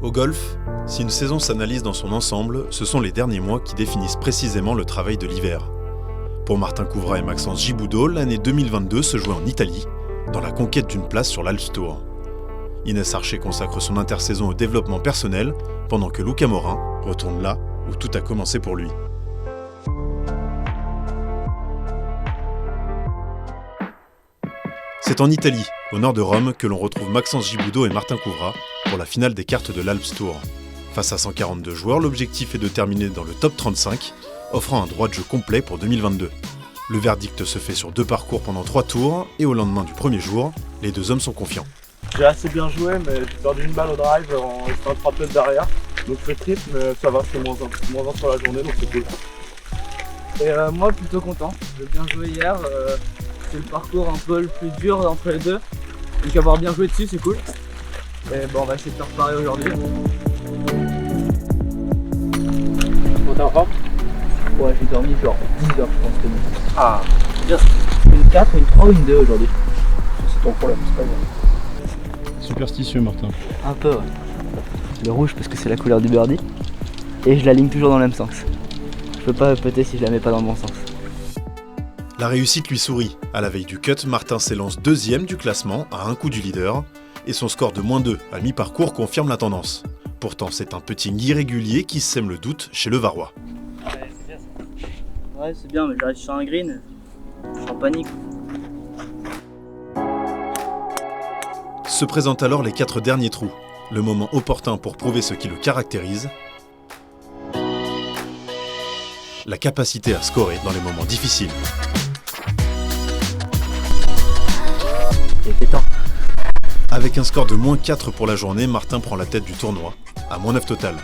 Au golf, si une saison s'analyse dans son ensemble, ce sont les derniers mois qui définissent précisément le travail de l'hiver. Pour Martin Couvrat et Maxence Giboudot, l'année 2022 se jouait en Italie, dans la conquête d'une place sur l'Alps Tour. Inès Archer consacre son intersaison au développement personnel, pendant que Luca Morin retourne là où tout a commencé pour lui. C'est en Italie, au nord de Rome, que l'on retrouve Maxence Giboudot et Martin Couvrat pour la finale des cartes de l'Alps Tour. Face à 142 joueurs, l'objectif est de terminer dans le top 35, offrant un droit de jeu complet pour 2022. Le verdict se fait sur 2 parcours pendant 3 tours, et au lendemain du premier jour, les 2 hommes sont confiants. J'ai assez bien joué, mais j'ai perdu une balle au drive en restant 3 putts derrière. Donc c'est triste, mais ça va, c'est moins 1 sur la journée, donc c'est cool. Et moi plutôt content, j'ai bien joué hier, c'est le parcours un peu le plus dur entre les deux. Donc avoir bien joué dessus c'est cool. Et bon, on va essayer de faire pareil aujourd'hui. T'es en forme? Ouais, j'ai dormi genre 10 heures je pense que bon. Ah, Bien, une 4, une 3 ou une 2 aujourd'hui. c'est ton problème, c'est pas grave. Superstitieux, Martin. Un peu ouais. Le rouge parce que c'est la couleur du birdie. Et je l'aligne toujours dans le même sens. Je peux pas putter si je la mets pas dans le bon sens. La réussite lui sourit. À la veille du cut, Martin s'élance 2e du classement à un coup du leader, et son score de -2 à mi-parcours confirme la tendance. Pourtant, c'est un putting irrégulier qui sème le doute chez le Varois. Ouais, c'est bien ça. Ouais, c'est bien, mais j'arrive sur un green, je suis en panique. Se présentent alors les 4 derniers trous, le moment opportun pour prouver ce qui le caractérise, la capacité à scorer dans les moments difficiles. C'est temps. Avec un score de -4 pour la journée, Martin prend la tête du tournoi, à -9 total.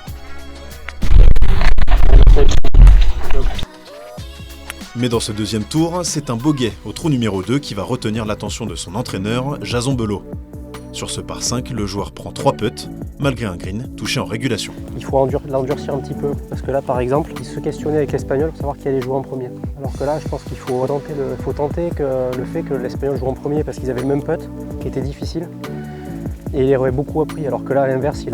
Mais dans ce deuxième tour, c'est un bogey au trou numéro 2 qui va retenir l'attention de son entraîneur, Jason Belot. Sur ce par 5, le joueur prend 3 putts, malgré un green touché en régulation. Il faut l'endurcir un petit peu, parce que là par exemple, il se questionnait avec l'Espagnol pour savoir qui allait jouer en premier. Alors que là, je pense qu'il faut tenter le fait que l'Espagnol joue en premier, parce qu'ils avaient le même putt, qui était difficile. Et il aurait beaucoup appris, alors que là à l'inverse,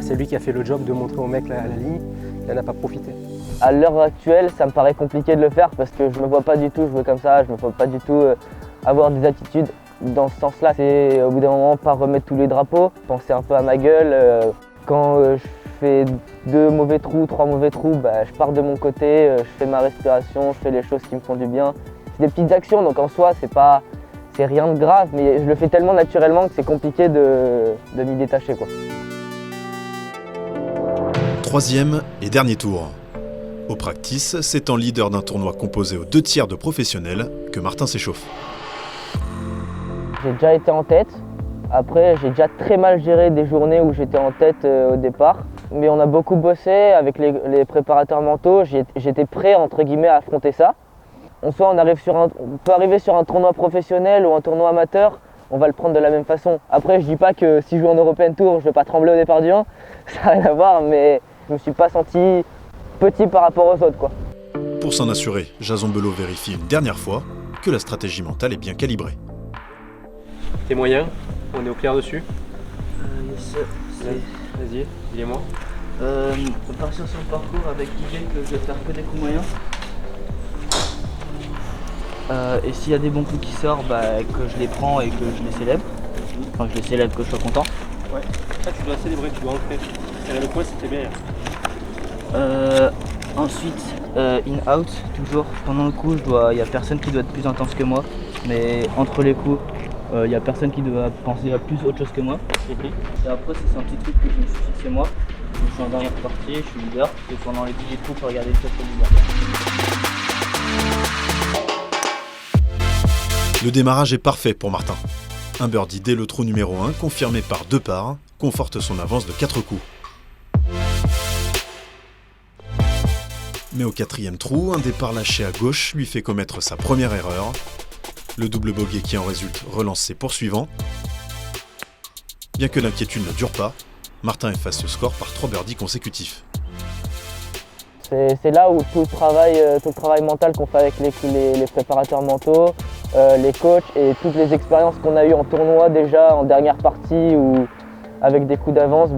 c'est lui qui a fait le job de montrer au mec la ligne, il n'en a pas profité. À l'heure actuelle, ça me paraît compliqué de le faire parce que je ne me vois pas du tout jouer comme ça, je ne me vois pas du tout avoir des attitudes dans ce sens-là. C'est au bout d'un moment pas remettre tous les drapeaux, penser un peu à ma gueule. Quand je fais 2 mauvais trous, 3 mauvais trous, je pars de mon côté, je fais ma respiration, je fais les choses qui me font du bien. C'est des petites actions, donc en soi c'est rien de grave, mais je le fais tellement naturellement que c'est compliqué de m'y détacher, quoi. 3e et dernier tour. Au practice, c'est en leader d'un tournoi composé aux 2 tiers de professionnels que Martin s'échauffe. J'ai déjà été en tête. Après, j'ai déjà très mal géré des journées où j'étais en tête au départ. Mais on a beaucoup bossé avec les préparateurs mentaux. J'étais prêt, entre guillemets, à affronter ça. En soi, on peut arriver sur un tournoi professionnel ou un tournoi amateur, on va le prendre de la même façon. Après, je dis pas que si je joue en European Tour, je vais pas trembler au départ du 1. Ça n'a rien à voir, mais je me suis pas senti petit par rapport aux autres, quoi. Pour s'en assurer, Jason Belot vérifie une dernière fois que la stratégie mentale est bien calibrée. T'es moyen, on est au clair dessus. Yes, Vas-y, dis-moi. on peut partir sur le parcours avec l'idée que je vais faire que des coups moyens. Et s'il y a des bons coups qui sortent, que je les prends et que je les célèbre. Enfin, que je les célèbre, que je sois content. Ouais, ça tu dois célébrer, tu dois ancrer. Le point c'était bien. Ensuite, in-out, toujours. Pendant le coup, il n'y a personne qui doit être plus intense que moi. Mais entre les coups, il n'y a personne qui doit penser à plus autre chose que moi. Et après, c'est un petit truc que je me suis fixé moi. Donc, je suis en dernière partie, je suis leader. Et pendant les 10 coups, pour regarder le test de leader. Le démarrage est parfait pour Martin. Un birdie dès le trou numéro 1, confirmé par 2 parts, conforte son avance de 4 coups. Mais au 4e trou, un départ lâché à gauche lui fait commettre sa première erreur. Le double bogey qui en résulte relance ses poursuivants. Bien que l'inquiétude ne dure pas, Martin efface ce score par 3 birdies consécutifs. C'est là où tout le travail mental qu'on fait avec les préparateurs mentaux, les coachs et toutes les expériences qu'on a eues en tournoi déjà, en dernière partie, où avec des coups d'avance,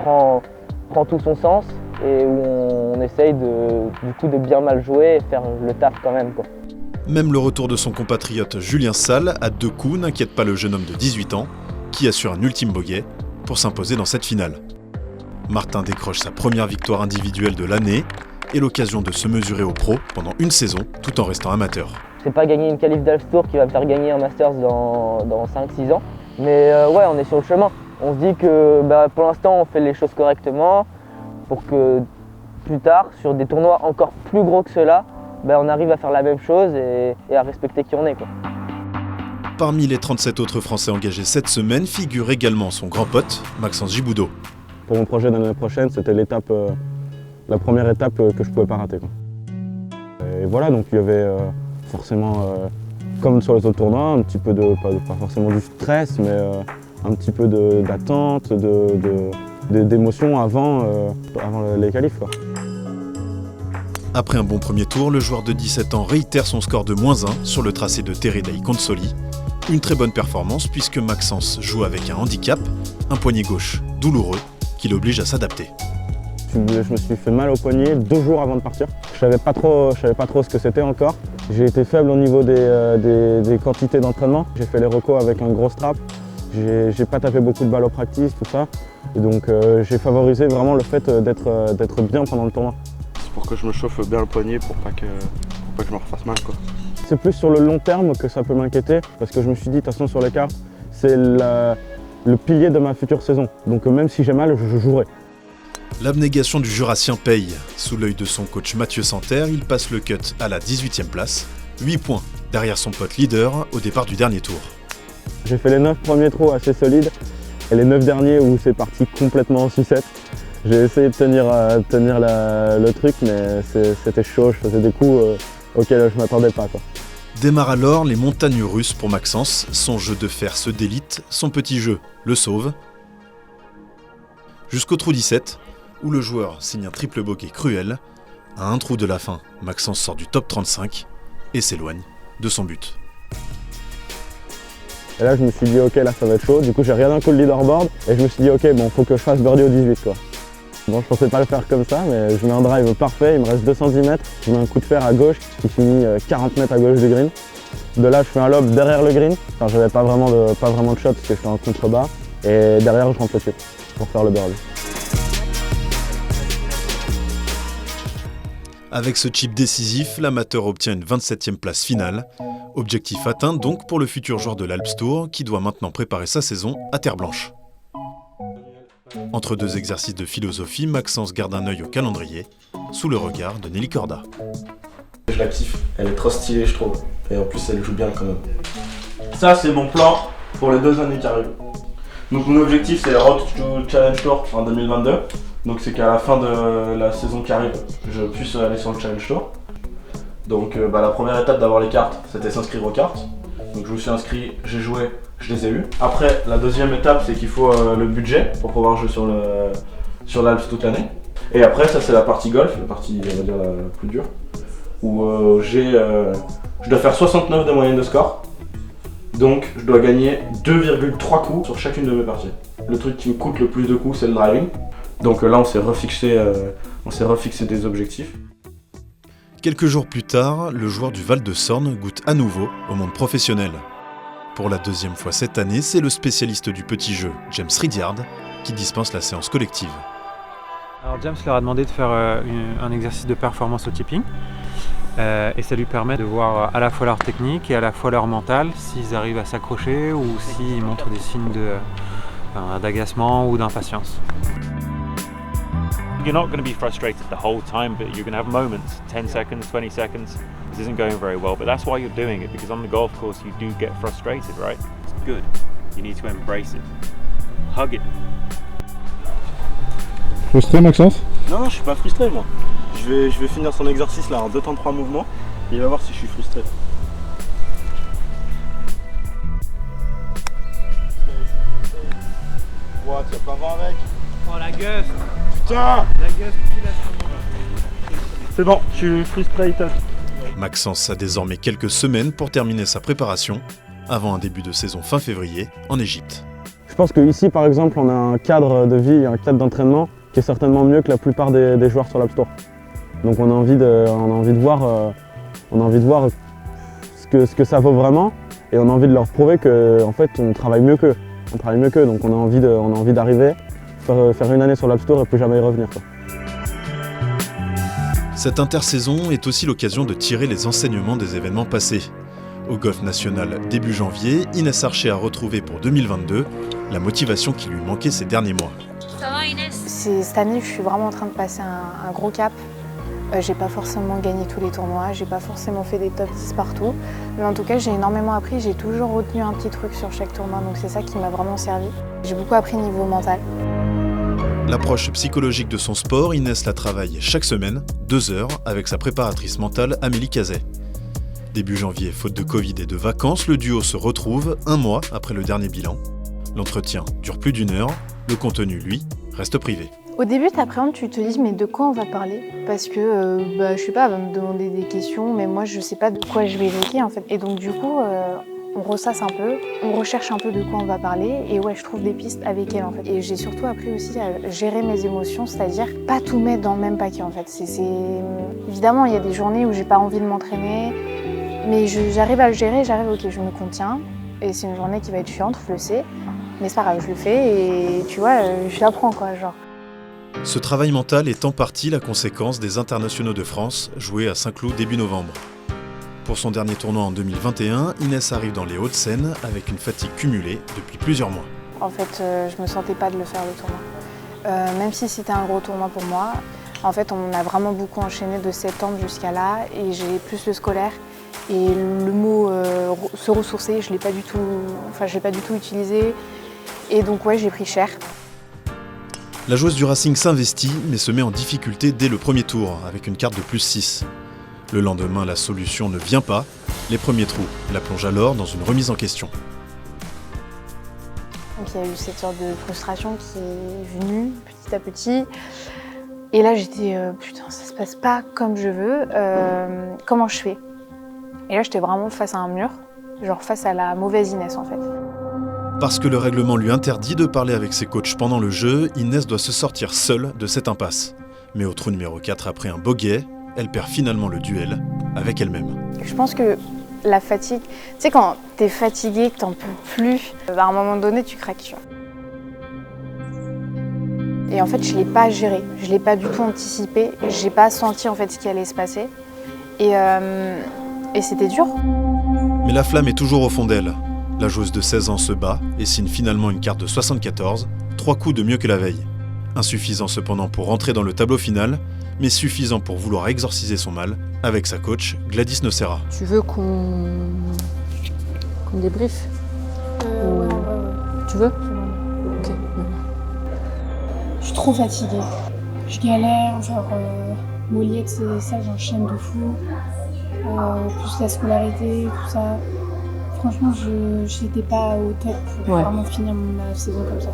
prend tout son sens et où on essaye de bien mal jouer et faire le taf quand même, quoi. Même le retour de son compatriote Julien Salle à 2 coups n'inquiète pas le jeune homme de 18 ans, qui assure un ultime bogey pour s'imposer dans cette finale. Martin décroche sa première victoire individuelle de l'année et l'occasion de se mesurer aux pros pendant une saison tout en restant amateur. C'est pas gagner une qualif d'Alps Tour qui va me faire gagner un Masters dans 5-6 ans, mais ouais, on est sur le chemin. On se dit que pour l'instant on fait les choses correctement pour que plus tard, sur des tournois encore plus gros que ceux-là, on arrive à faire la même chose et à respecter qui on est, quoi. Parmi les 37 autres Français engagés cette semaine figure également son grand pote, Maxence Giboudot. Pour mon projet de l'année prochaine, c'était la première étape que je ne pouvais pas rater, quoi. Et voilà, donc il y avait forcément, comme sur les autres tournois, un petit peu pas forcément du stress, mais un petit peu d'attente, d'émotion avant les qualifs, quoi. Après un bon premier tour, le joueur de 17 ans réitère son score de -1 sur le tracé de Terre dei Consoli. Une très bonne performance puisque Maxence joue avec un handicap, un poignet gauche douloureux qui l'oblige à s'adapter. Je me suis fait mal au poignet 2 jours avant de partir. Je savais pas trop ce que c'était encore. J'ai été faible au niveau des quantités d'entraînement. J'ai fait les recos avec un gros strap. J'ai pas tapé beaucoup de balles au practice, tout ça. Et donc j'ai favorisé vraiment le fait d'être bien pendant le tournoi. C'est pour que je me chauffe bien le poignet pour pas que je me refasse mal, quoi. C'est plus sur le long terme que ça peut m'inquiéter parce que je me suis dit, de toute façon sur les cartes, c'est le pilier de ma future saison. Donc même si j'ai mal, je jouerai. L'abnégation du Jurassien paye. Sous l'œil de son coach Mathieu Santerre, il passe le cut à la 18e place, 8 points derrière son pote leader au départ du dernier tour. J'ai fait les 9 premiers trous assez solides et les 9 derniers où c'est parti complètement en sucette. J'ai essayé de tenir le truc, mais c'était chaud, je faisais des coups auxquels je ne m'attendais pas, quoi. Démarre alors les montagnes russes pour Maxence. Son jeu de fer se délite, son petit jeu le sauve. Jusqu'au trou 17, où le joueur signe un triple bogey cruel. À un trou de la fin, Maxence sort du top 35 et s'éloigne de son but. Et là je me suis dit ok, là ça va être chaud, du coup j'ai regardé un coup le leaderboard et je me suis dit ok, bon faut que je fasse birdie au 18, quoi. Bon, je pensais pas le faire comme ça, mais je mets un drive parfait, il me reste 210 mètres, je mets un coup de fer à gauche qui finit 40 mètres à gauche du green. De là je fais un lob derrière le green, enfin j'avais pas vraiment de shot parce que j'étais en contrebas, et derrière je rentre le chip pour faire le birdie. Avec ce chip décisif, l'amateur obtient une 27e place finale. Objectif atteint donc pour le futur joueur de l'Alps Tour qui doit maintenant préparer sa saison à terre blanche. Entre 2 exercices de philosophie, Maxence garde un œil au calendrier, sous le regard de Nelly Corda. Je la kiffe, elle est trop stylée je trouve, et en plus elle joue bien quand même. Ça, c'est mon plan pour les 2 années qui arrivent. Donc mon objectif, c'est la Road to Challenge Tour en 2022. Donc c'est qu'à la fin de la saison qui arrive, je puisse aller sur le Challenge Tour. Donc la première étape d'avoir les cartes, c'était s'inscrire aux cartes. Donc je me suis inscrit, j'ai joué, je les ai eues. Après, la deuxième étape, c'est qu'il faut le budget pour pouvoir jouer sur l'Alps toute l'année. Et après, ça c'est la partie golf, la partie on va dire la plus dure, où je dois faire 69 de moyenne de score. Donc je dois gagner 2,3 coups sur chacune de mes parties. Le truc qui me coûte le plus de coups, c'est le driving. Donc là, on s'est refixé des objectifs. Quelques jours plus tard, le joueur du Val de Sorne goûte à nouveau au monde professionnel. Pour la 2e fois cette année, c'est le spécialiste du petit jeu, James Ridyard, qui dispense la séance collective. Alors James leur a demandé de faire un exercice de performance au tipping. Et ça lui permet de voir à la fois leur technique et à la fois leur mental, s'ils arrivent à s'accrocher ou s'ils montrent des signes d'agacement ou d'impatience. You're not going to be frustrated the whole time, but you're going to have moments, 10 seconds, 20 seconds, this isn't going very well, but that's why you're doing it, because on the golf course you do get frustrated, right? It's good. You need to embrace it. Hug it. Frustré, Maxence? Non, je suis pas frustré, moi. Je vais finir son exercice là en 2 temps 3 mouvements, et il va voir si je suis frustré. What, tu vas pas voir avec? Oh la gueule! Putain! La gueule, c'est bon, je suis frustré. Maxence a désormais quelques semaines pour terminer sa préparation, avant un début de saison fin février en Égypte. Je pense qu'ici, par exemple, on a un cadre de vie, un cadre d'entraînement qui est certainement mieux que la plupart des joueurs sur l'App Store. Donc on a envie de voir ce que ça vaut vraiment, et on a envie de leur prouver qu'en fait, on travaille mieux qu'eux. Donc on a envie d'arriver, faire une année sur l'App Store et plus jamais y revenir, quoi. Cette intersaison est aussi l'occasion de tirer les enseignements des événements passés. Au Golf National début janvier, Inès Archer a retrouvé pour 2022 la motivation qui lui manquait ces derniers mois. Ça va Inès? Cette année, je suis vraiment en train de passer un gros cap. J'ai pas forcément gagné tous les tournois, j'ai pas forcément fait des top 10 partout. Mais en tout cas, j'ai énormément appris, j'ai toujours retenu un petit truc sur chaque tournoi, donc c'est ça qui m'a vraiment servi. J'ai beaucoup appris niveau mental. L'approche psychologique de son sport, Inès la travaille chaque semaine, 2 heures, avec sa préparatrice mentale Amélie Cazet. Début janvier, faute de Covid et de vacances, le duo se retrouve 1 mois après le dernier bilan. L'entretien dure plus d'1 heure, le contenu, lui, reste privé. Au début, t'appréhendes, tu te dis mais de quoi on va parler? Parce que, je sais pas, elle va me demander des questions, mais moi je sais pas de quoi je vais évoquer en fait. Et donc du coup, on ressasse un peu, on recherche un peu de quoi on va parler, et ouais, je trouve des pistes avec elle en fait. Et j'ai surtout appris aussi à gérer mes émotions, c'est-à-dire pas tout mettre dans le même paquet en fait. Évidemment, il y a des journées où j'ai pas envie de m'entraîner, mais j'arrive à le gérer, ok, je me contiens, et c'est une journée qui va être chiante, je le sais, mais c'est pas grave, je le fais, et tu vois, j'apprends quoi, genre. Ce travail mental est en partie la conséquence des internationaux de France joués à Saint-Cloud début novembre. Pour son dernier tournoi en 2021, Inès arrive dans les Hauts-de-Seine avec une fatigue cumulée depuis plusieurs mois. En fait, je me sentais pas de le faire le tournoi. Même si c'était un gros tournoi pour moi, en fait, on a vraiment beaucoup enchaîné de septembre jusqu'à là, et j'ai plus le scolaire. Et le mot se ressourcer, je l'ai pas du tout utilisé. Et donc ouais, j'ai pris cher. La joueuse du Racing s'investit, mais se met en difficulté dès le premier tour, avec une carte de +6. Le lendemain, la solution ne vient pas. Les premiers trous la plongent alors dans une remise en question. Donc il y a eu cette sorte de frustration qui est venue petit à petit. Et là j'étais, putain, ça se passe pas comme je veux, comment je fais? Et là j'étais vraiment face à un mur, genre face à la mauvaise Inès en fait. Parce que le règlement lui interdit de parler avec ses coachs pendant le jeu, Inès doit se sortir seule de cette impasse. Mais au trou numéro 4, après un bogey, elle perd finalement le duel avec elle-même. Je pense que la fatigue, tu sais quand t'es fatigué, que t'en peux plus, à un moment donné tu craques. Tu vois. Et en fait je l'ai pas géré, je l'ai pas du tout anticipé, j'ai pas senti en fait ce qui allait se passer. Et c'était dur. Mais la flamme est toujours au fond d'elle. La joueuse de 16 ans se bat et signe finalement une carte de 74, 3 coups de mieux que la veille. Insuffisant cependant pour rentrer dans le tableau final, mais suffisant pour vouloir exorciser son mal avec sa coach Gladys Nocera. Tu veux qu'on débriefe Ouais. Tu veux? Ok. Je suis trop fatiguée. Je galère, genre Moliette, c'est ça, j'enchaîne de fou. Plus la scolarité, tout ça. Franchement, je n'étais pas au top pour vraiment finir ma saison comme ça.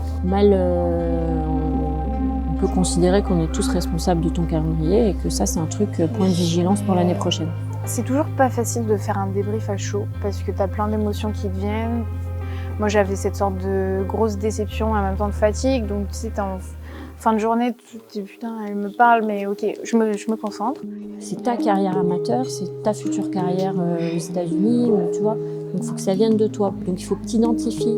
On peut considérer qu'on est tous responsables de ton calendrier et que ça, c'est un truc point de vigilance pour l'année prochaine. C'est toujours pas facile de faire un débrief à chaud parce que t'as plein d'émotions qui te viennent. Moi, j'avais cette sorte de grosse déception et en même temps de fatigue, donc tu sais, t'es en fin de journée, tu te dis putain, elle me parle, mais ok, je me concentre. C'est ta carrière amateur, c'est ta future carrière aux États-Unis, tu vois. Donc il faut que ça vienne de toi. Donc il faut que tu identifies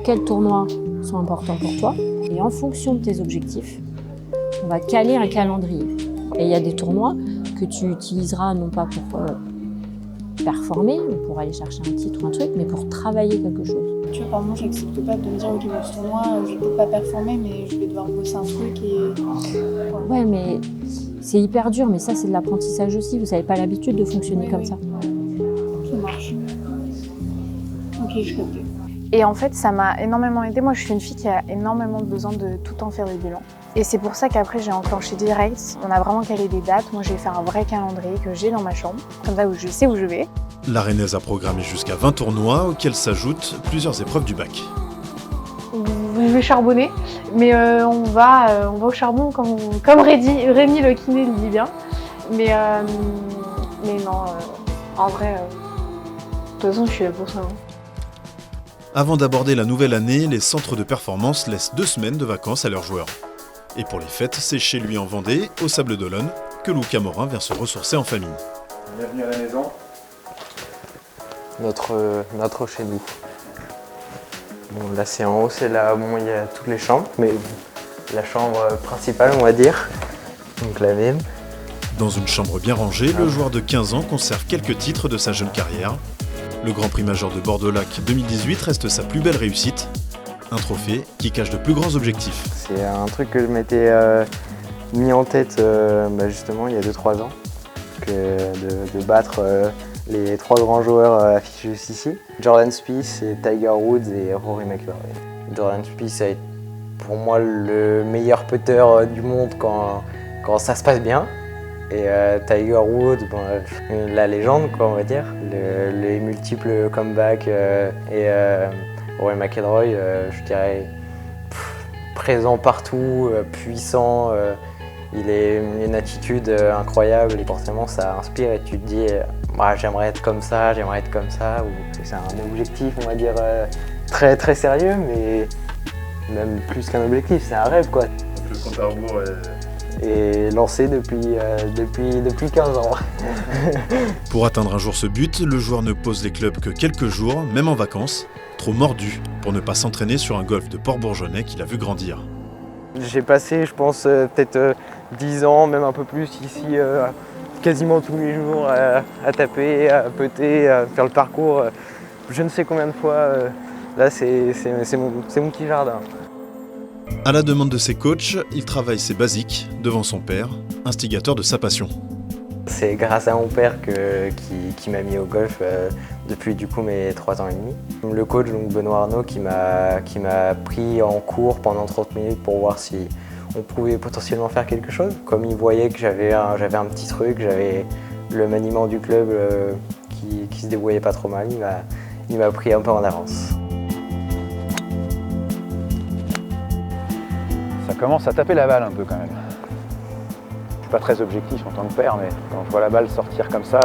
quels tournois sont importants pour toi. Et en fonction de tes objectifs, on va caler un calendrier. Et il y a des tournois que tu utiliseras non pas pour performer, ou pour aller chercher un titre ou un truc, mais pour travailler quelque chose. Tu vois, par exemple, j'accepte pas de me dire ok, dans ce tournoi, je peux pas performer, mais je vais devoir bosser un truc et... Ouais, mais c'est hyper dur, mais ça c'est de l'apprentissage aussi. Vous n'avez pas l'habitude de fonctionner comme ça. Ça marche. Ok, je comprends. Et en fait, ça m'a énormément aidée. Moi, je suis une fille qui a énormément besoin de tout le temps faire des bilans. Et c'est pour ça qu'après, j'ai enclenché direct. On a vraiment calé des dates. Moi, j'ai fait un vrai calendrier que j'ai dans ma chambre. Comme ça, où je sais où je vais. La Rennaise a programmé jusqu'à 20 tournois, auxquels s'ajoutent plusieurs épreuves du bac. Je vais charbonner, mais on va au charbon comme Rémi le kiné le dit bien. Mais non, en vrai, de toute façon, je suis là pour ça. Hein. Avant d'aborder la nouvelle année, les centres de performance laissent 2 semaines de vacances à leurs joueurs. Et pour les fêtes, c'est chez lui en Vendée, au Sable d'Olonne, que Luca Morin vient se ressourcer en famille. Bienvenue à la maison. Notre chez nous. Bon, là c'est en haut, c'est là où il y a toutes les chambres, mais la chambre principale on va dire, donc la même. Dans une chambre bien rangée, le joueur de 15 ans conserve quelques titres de sa jeune carrière. Le Grand Prix Major de Bordeaux-Lac 2018 reste sa plus belle réussite, un trophée qui cache de plus grands objectifs. C'est un truc que je m'étais mis en tête justement il y a 2-3 ans, de battre les 3 grands joueurs affichés juste ici. Jordan Spieth, et Tiger Woods et Rory McIlroy. Jordan Spieth est pour moi le meilleur putter du monde quand ça se passe bien. Et Tiger Woods, la légende quoi on va dire. Les multiples comebacks et Rory McIlroy, je dirais présent partout, puissant. Il a une attitude incroyable et forcément ça inspire et tu te dis j'aimerais être comme ça, j'aimerais être comme ça. C'est un objectif on va dire très très sérieux mais même plus qu'un objectif, c'est un rêve quoi. Le compte à rebours est lancé depuis 15 ans. Pour atteindre un jour ce but, le joueur ne pose les clubs que quelques jours, même en vacances, trop mordu pour ne pas s'entraîner sur un golf de Port-Bourgeonnais qu'il a vu grandir. J'ai passé, je pense, peut-être 10 ans, même un peu plus ici, quasiment tous les jours, à taper, à putter, à faire le parcours. Je ne sais combien de fois. Là, c'est mon petit jardin. À la demande de ses coachs, il travaille ses basiques devant son père, instigateur de sa passion. C'est grâce à mon père qui m'a mis au golf depuis du coup mes 3 ans et demi. Le coach donc Benoît Arnaud qui m'a pris en cours pendant 30 minutes pour voir si on pouvait potentiellement faire quelque chose. Comme il voyait que j'avais un petit truc, j'avais le maniement du club qui se débrouillait pas trop mal, il m'a pris un peu en avance. Ça commence à taper la balle un peu quand même. Je suis pas très objectif en tant que père, mais quand je vois la balle sortir comme ça,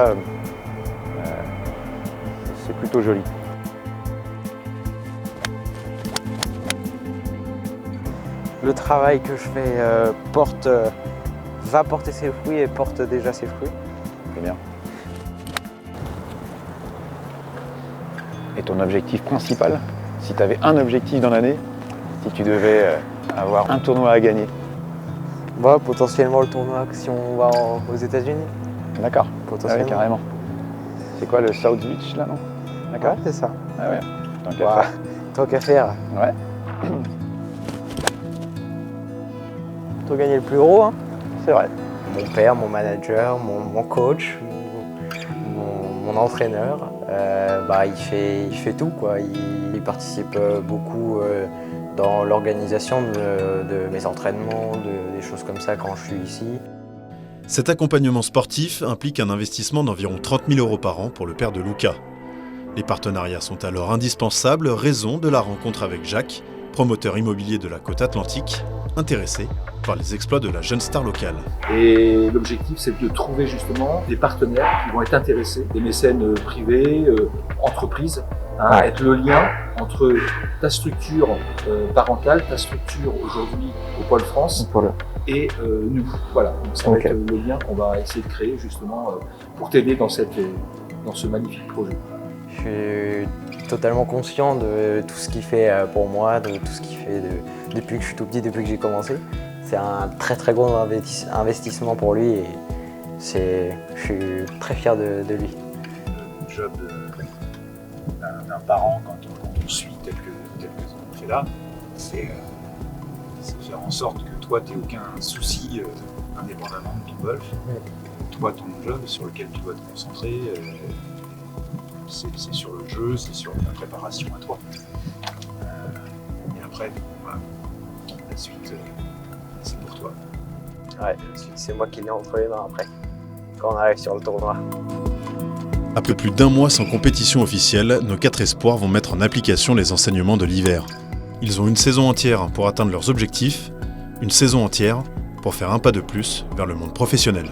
c'est plutôt joli. Le travail que je fais va porter ses fruits et porte déjà ses fruits. C'est bien. Et ton objectif principal, si tu avais un objectif dans l'année, si tu devais avoir un tournoi à gagner? Potentiellement le tournoi si on va aux États-Unis. D'accord, potentiellement. Ouais, carrément. C'est quoi le South Beach là, non? D'accord. Ouais, c'est ça. Ah ouais, tant qu'à faire. Tant qu'à faire. Ouais. Pour gagner le plus gros, hein. C'est vrai. Mon père, mon manager, mon coach, mon entraîneur, il fait tout quoi. Il participe beaucoup dans l'organisation de mes entraînements, des choses comme ça quand je suis ici. Cet accompagnement sportif implique un investissement d'environ 30 000 € par an pour le père de Luca. Les partenariats sont alors indispensables, raison de la rencontre avec Jacques, promoteur immobilier de la côte atlantique, intéressé par les exploits de la jeune star locale. Et l'objectif, c'est de trouver justement des partenaires qui vont être intéressés, des mécènes privés, entreprises, être le lien entre ta structure parentale, ta structure aujourd'hui au Pôle France et nous. Voilà, donc ça va être le lien qu'on va essayer de créer justement pour t'aider dans ce magnifique projet. Je suis totalement conscient de tout ce qu'il fait pour moi, de tout ce qu'il fait depuis que je suis tout petit, depuis que j'ai commencé. C'est un très très gros investissement pour lui et je suis très fier de lui. Le job d'un parent quand on suit tel que on fait là, c'est faire en sorte que toi tu n'aies aucun souci indépendamment de ton golf. Toi, ton job sur lequel tu dois te concentrer, c'est sur le jeu, c'est sur ta préparation à toi. Et après, la suite, c'est pour toi. Ouais, la suite, c'est moi qui l'ai entre les mains après, quand on arrive sur le tournoi. Après plus d'1 mois sans compétition officielle, nos 4 espoirs vont mettre en application les enseignements de l'hiver. Ils ont une saison entière pour atteindre leurs objectifs, une saison entière pour faire un pas de plus vers le monde professionnel.